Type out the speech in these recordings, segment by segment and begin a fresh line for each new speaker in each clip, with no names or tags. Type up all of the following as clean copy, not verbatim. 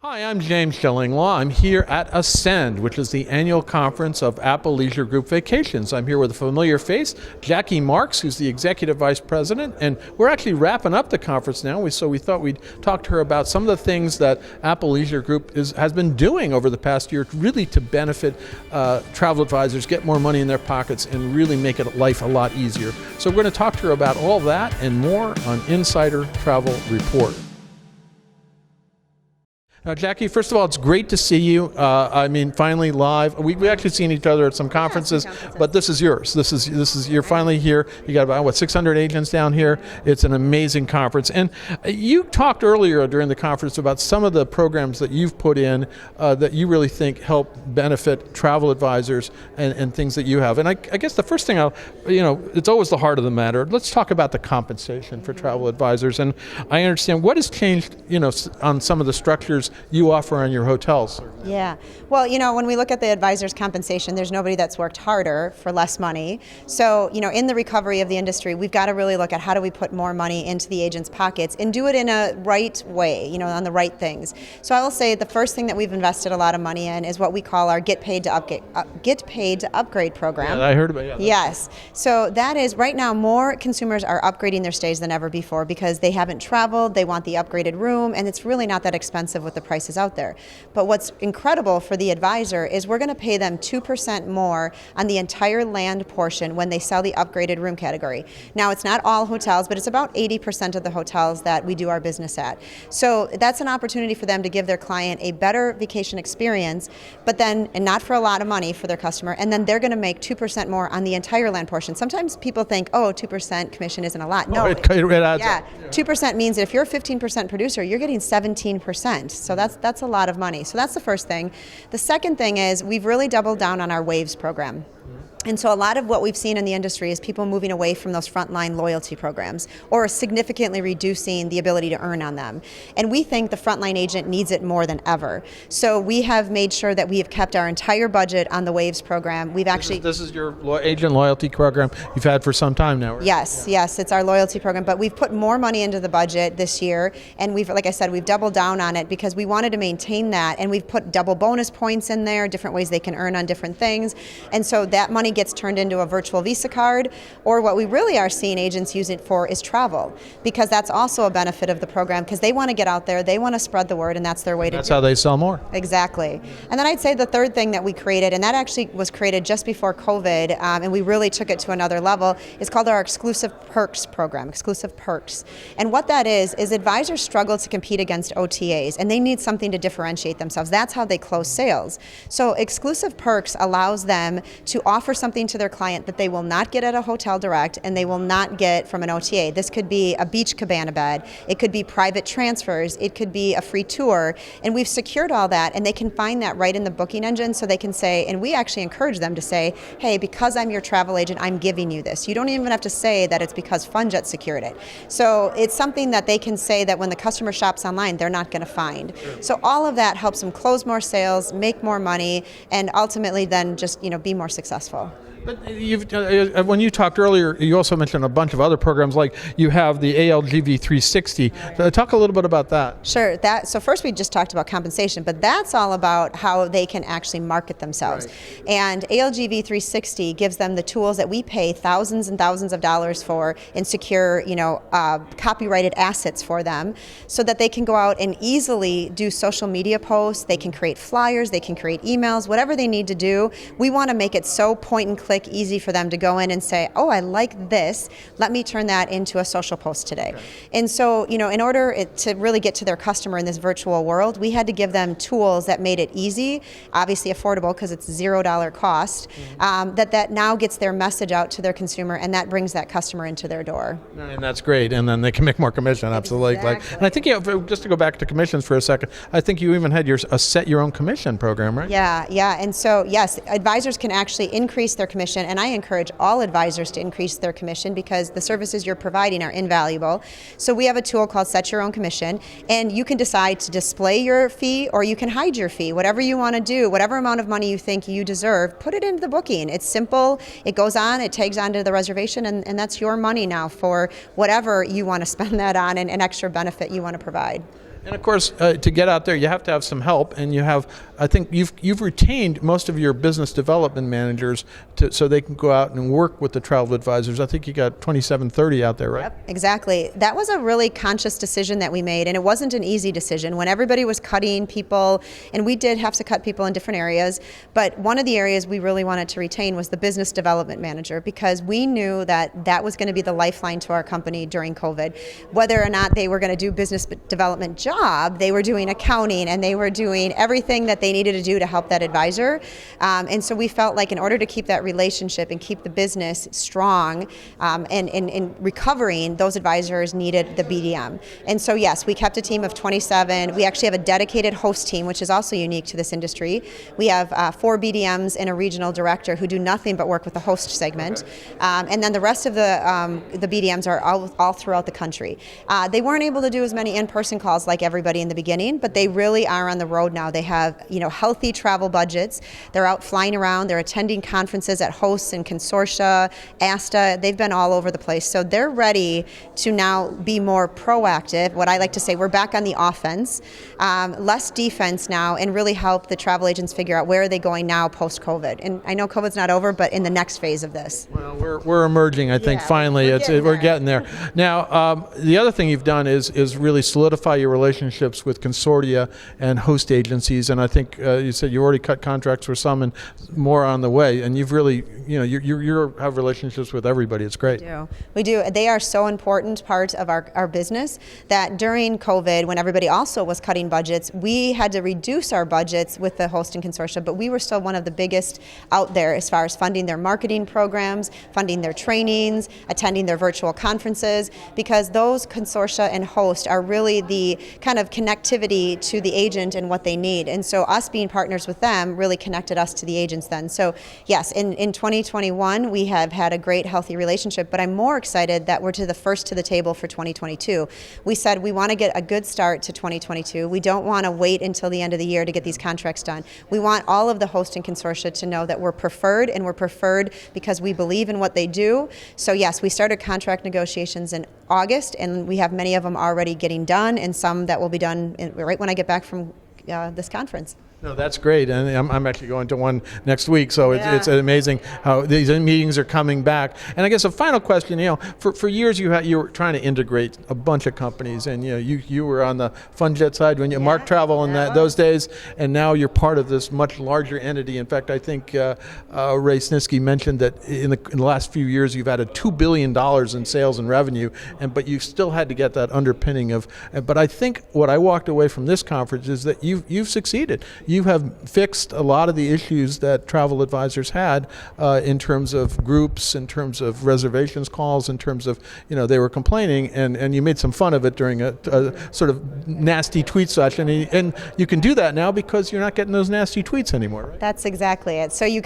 Hi, I'm James Shillinglaw. I'm here at Ascend, which is the annual conference of Apple Leisure Group Vacations. I'm here with a familiar face, Jackie Marks, who's the Executive Vice President, and we're actually wrapping up the conference now, so we thought we'd talk to her about some of the things that Apple Leisure Group has been doing over the past year really to benefit travel advisors, get more money in their pockets, and really make life a lot easier. So we're going to talk to her about all that and more on Insider Travel Report. Jackie, first of all, it's great to see you. Finally live. We've actually seen each other at some conferences, but this is yours. This is you're finally here. You got about 600 agents down here. It's an amazing conference. And you talked earlier during the conference about some of the programs that you've put in that you really think help benefit travel advisors and things that you have. And I guess the first thing it's always the heart of the matter. Let's talk about the compensation for travel advisors. And I understand what has changed, on some of the structures you offer on your hotels.
Yeah. Well, when we look at the advisor's compensation, there's nobody that's worked harder for less money. So, in the recovery of the industry, we've got to really look at how do we put more money into the agents' pockets and do it in a right way, on the right things. So I will say the first thing that we've invested a lot of money in is what we call our Get Paid to Upgrade program.
Yeah, I heard about it. Yeah,
yes. So that is, right now, more consumers are upgrading their stays than ever before because they haven't traveled, they want the upgraded room, and it's really not that expensive with the prices out there. But what's incredible for the advisor is we're going to pay them 2% more on the entire land portion when they sell the upgraded room category. Now, it's not all hotels, but it's about 80% of the hotels that we do our business at. So that's an opportunity for them to give their client a better vacation experience, and not for a lot of money for their customer, and then they're going to make 2% more on the entire land portion. Sometimes people think, 2% commission isn't a lot. No,
it adds up.
2% means that if you're a 15% producer, you're getting 17%. So that's a lot of money. So that's the first thing. The second thing is we've really doubled down on our Waves program. And so a lot of what we've seen in the industry is people moving away from those frontline loyalty programs or significantly reducing the ability to earn on them. And we think the frontline agent needs it more than ever. So we have made sure that we have kept our entire budget on the Waves program.
This is your agent loyalty program you've had for some time now, right?
Yes, it's our loyalty program. But we've put more money into the budget this year, and we've doubled down on it because we wanted to maintain that, and we've put double bonus points in there, different ways they can earn on different things. And so that money gets turned into a virtual Visa card, or what we really are seeing agents use it for is travel, because that's also a benefit of the program, because they want to get out there, they want to spread the word, and that's their way to do it.
That's how they sell more.
Exactly. And then I'd say the third thing that we created, and that actually was created just before COVID, and we really took it to another level, is called our Exclusive Perks program, Exclusive Perks. And what that is advisors struggle to compete against OTAs, and they need something to differentiate themselves. That's how they close sales. So Exclusive Perks allows them to offer something to their client that they will not get at a hotel direct and they will not get from an OTA. This could be a beach cabana bed, it could be private transfers, it could be a free tour, and we've secured all that, and they can find that right in the booking engine, so they can say, and we actually encourage them to say, hey, because I'm your travel agent, I'm giving you this. You don't even have to say that it's because FunJet secured it. So it's something that they can say that when the customer shops online, they're not going to find. So all of that helps them close more sales, make more money, and ultimately then just be more successful.
But when you talked earlier, you also mentioned a bunch of other programs, like you have the ALG V360. Talk a little bit about that.
Sure. So first we just talked about compensation, but that's all about how they can actually market themselves. Right. And ALG V360 gives them the tools that we pay thousands and thousands of dollars for and secure, copyrighted assets for them, so that they can go out and easily do social media posts. They can create flyers. They can create emails. Whatever they need to do, we want to make it so point and click easy for them to go in and say, oh, I like this, let me turn that into a social post today. Okay. And so, in order to really get to their customer in this virtual world, we had to give them tools that made it easy, obviously affordable because it's $0 cost, that now gets their message out to their consumer, and that brings that customer into their door.
And that's great, and then they can make more commission, absolutely.
Exactly.
And I think, just to go back to commissions for a second, I think you even had a set your own commission program, right?
Yeah, and so yes, advisors can actually increase their commission, and I encourage all advisors to increase their commission because the services you're providing are invaluable. So we have a tool called Set Your Own Commission, and you can decide to display your fee or you can hide your fee. Whatever you want to do, whatever amount of money you think you deserve, put it into the booking. It's simple, it goes on, it tags onto the reservation, and that's your money now for whatever you want to spend that on and an extra benefit you want to provide.
And of course, to get out there, you have to have some help, and I think you've retained most of your business development managers so they can go out and work with the travel advisors. I think you got 2730 out there, right?
Yep, exactly. That was a really conscious decision that we made, and it wasn't an easy decision. When everybody was cutting people, and we did have to cut people in different areas, but one of the areas we really wanted to retain was the business development manager, because we knew that was going to be the lifeline to our company during COVID. Whether or not they were going to do business development job, they were doing accounting, and they were doing everything that they needed to do to help that advisor. And so we felt like in order to keep that relationship and keep the business strong and recovering, those advisors needed the BDM. And so yes, we kept a team of 27. We actually have a dedicated host team, which is also unique to this industry. We have 4 BDMs and a regional director who do nothing but work with the host segment. And then the rest of the BDMs are all throughout the country. They weren't able to do as many in-person calls like everybody in the beginning, but they really are on the road now. They have, healthy travel budgets. They're out flying around. They're attending conferences at hosts and consortia, ASTA. They've been all over the place. So they're ready to now be more proactive. What I like to say, we're back on the offense, less defense now, and really help the travel agents figure out where are they going now post-COVID. And I know COVID's not over, but in the next phase of this.
Well, we're emerging, I think, finally. We're getting there. Now, the other thing you've done is really solidify your relationships with consortia and host agencies, and I think you said you already cut contracts with some and more on the way, and you've really, you have relationships with everybody. It's great.
We do. They are so important part of our business that during COVID, when everybody also was cutting budgets, we had to reduce our budgets with the host and consortia, but we were still one of the biggest out there as far as funding their marketing programs, funding their trainings, attending their virtual conferences, because those consortia and host are really the kind of connectivity to the agent and what they need. And so us being partners with them really connected us to the agents then. So yes, in 2021, we have had a great, healthy relationship, but I'm more excited that we're first to the table for 2022. We said we want to get a good start to 2022. We don't want to wait until the end of the year to get these contracts done. We want all of the host and consortia to know that we're preferred, and we're preferred because we believe in what they do. So yes, we started contract negotiations in August, and we have many of them already getting done, and some that will be done right when I get back from this conference.
No, that's great, and I'm actually going to one next week, so it's amazing how these meetings are coming back. And I guess a final question, for years you were trying to integrate a bunch of companies, and you were on the FunJet side when you Mark Travel in those days, and now you're part of this much larger entity. In fact, I think Ray Snitsky mentioned that in the last few years you've added $2 billion in sales and revenue, but you still had to get that underpinning of. But I think what I walked away from this conference is that you've succeeded. You have fixed a lot of the issues that travel advisors had in terms of groups, in terms of reservations calls, in terms of, they were complaining, and you made some fun of it during a sort of nasty tweet session. And you can do that now because you're not getting those nasty tweets anymore, right?
That's exactly it. So you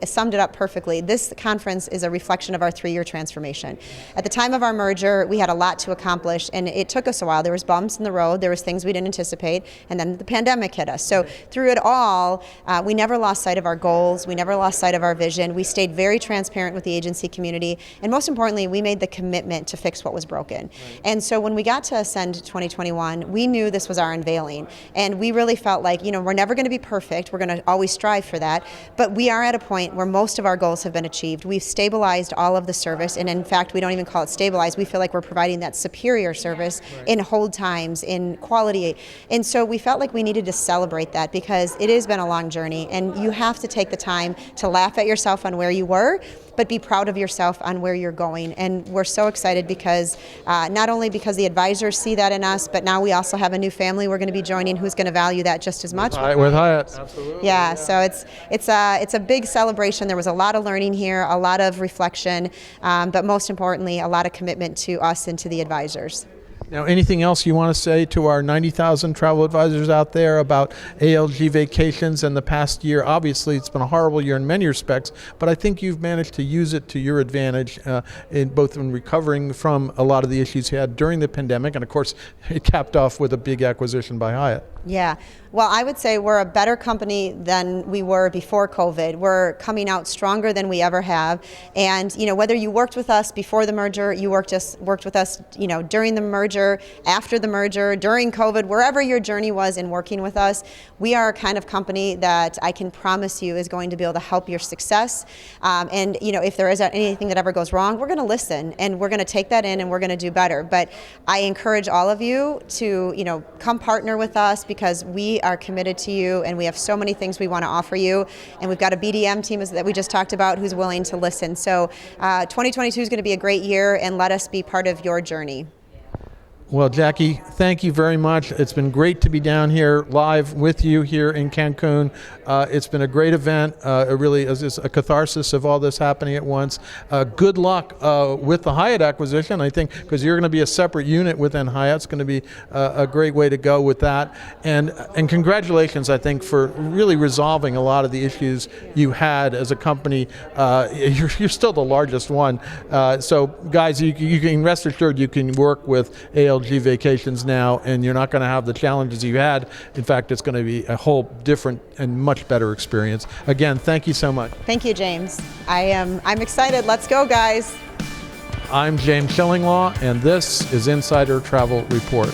summed it up perfectly. This conference is a reflection of our 3-year transformation. At the time of our merger, we had a lot to accomplish, and it took us a while. There was bumps in the road, there was things we didn't anticipate, and then the pandemic hit us. So through it all, we never lost sight of our goals, we never lost sight of our vision, we stayed very transparent with the agency community, and most importantly, we made the commitment to fix what was broken. Right. And so when we got to Ascend 2021, we knew this was our unveiling, and we really felt like, we're never going to be perfect, we're going to always strive for that, but we are at a point where most of our goals have been achieved. We've stabilized all of the service, and in fact, we don't even call it stabilized, we feel like we're providing that superior service in hold times, in quality, and so we felt like we needed to celebrate that because it has been a long journey, and you have to take the time to laugh at yourself on where you were, but be proud of yourself on where you're going. And we're so excited because not only because the advisors see that in us, but now we also have a new family we're going to be joining who's going to value that just as much.
With Hyatt, absolutely.
Yeah, so it's a big celebration. There was a lot of learning here, a lot of reflection, but most importantly, a lot of commitment to us and to the advisors.
Now, anything else you want to say to our 90,000 travel advisors out there about ALG Vacations and the past year? Obviously, it's been a horrible year in many respects, but I think you've managed to use it to your advantage in recovering from a lot of the issues you had during the pandemic, and of course, it capped off with a big acquisition by Hyatt.
Yeah. Well, I would say we're a better company than we were before COVID. We're coming out stronger than we ever have. And, whether you worked with us before the merger, you worked with us, during the merger, after the merger, during COVID, wherever your journey was in working with us, we are a kind of company that I can promise you is going to be able to help your success. And, if there is anything that ever goes wrong, we're going to listen and we're going to take that in and we're going to do better. But I encourage all of you to, come partner with us, because we are committed to you and we have so many things we want to offer you, and we've got a BDM team that we just talked about who's willing to listen. So 2022 is going to be a great year, and let us be part of your journey.
Well, Jackie, thank you very much. It's been great to be down here live with you here in Cancun. It's been a great event. It really is a catharsis of all this happening at once. Good luck with the Hyatt acquisition, I think, because you're going to be a separate unit within Hyatt. It's going to be a great way to go with that. And congratulations, I think, for really resolving a lot of the issues you had as a company. You're still the largest one. So, guys, you can rest assured you can work with ALG Vacations now, and you're not going to have the challenges you had. In fact, it's going to be a whole different and much better experience. Again, thank you so much.
Thank you, James. I'm excited. Let's go, guys.
I'm James Shillinglaw, and this is Insider Travel Report.